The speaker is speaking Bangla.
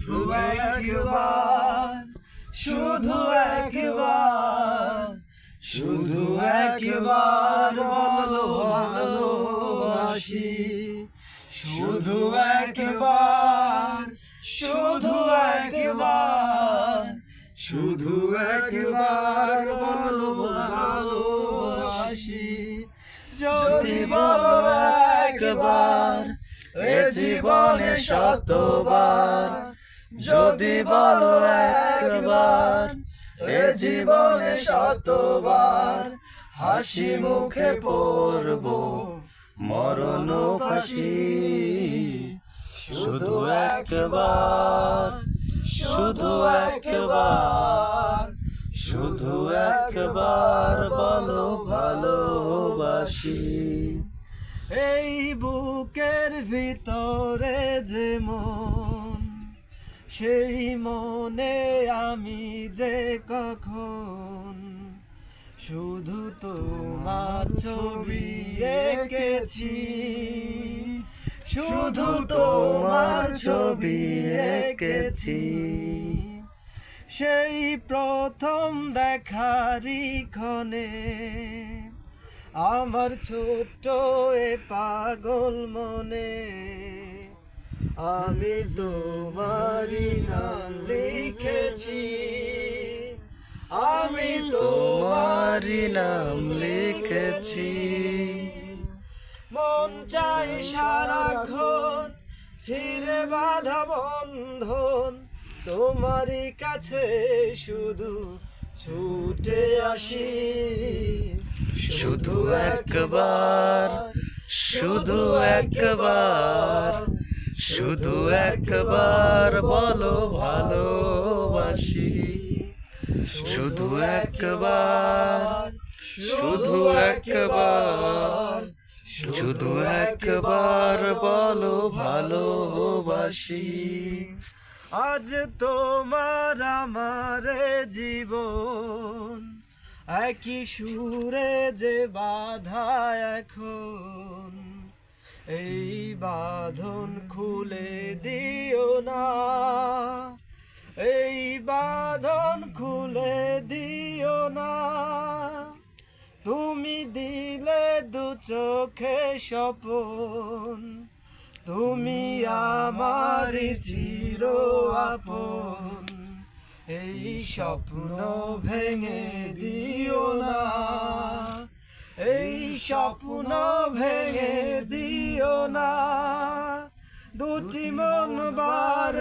শুধু একবার, শুধু একবার, শুধু একবার বলো ভালোবাসি। শুধু একবার, শুধু একবার, শুধু একবার বলো ভালোবাসি। যদি বলো একবার, এ জীবনে শতবার। যদি বলো একবার, এ জীবনে শতবার। হাসি মুখে পড়ব মরণ ফাঁসি। শুধু একবার, শুধু একবার, শুধু একবার বলো ভালোবাসি। এই বুকের ভিতরে যে মন, সেই মনে আমি যে কখন শুধু তোমার ছবি এঁকেছি। শুধু তোমার ছবি এঁকেছি। সেই প্রথম দেখারই ক্ষণে আমার ছোট্ট এ পাগল মনে আমি তোমারই নাম লিখেছি। আমি তোমারই নাম লিখেছি। মন চাই সারাক্ষণ ছিঁড়ে বাঁধা বন্ধন, তোমারই কাছে শুধু ছুটে আসি। শুধু একবার, শুধু একবার, শুধু একবার বলো ভালোবাসি। শুধু একবার, শুধু একবার, শুধু একবার বলো ভালোবাসি। আজ তোমার আমার জীবন একই সুরে যে বাঁধা এখন, এই বাঁধন খুলে দিও না। এই বাঁধন খুলে দিও না। তুমি দিলে দু চোখে স্বপন, তুমি আমার চির আপন। এই স্বপ্ন ভেঙে দিও না। এই স্বপ্ন ভেঙে দিও না। দুটি মন বার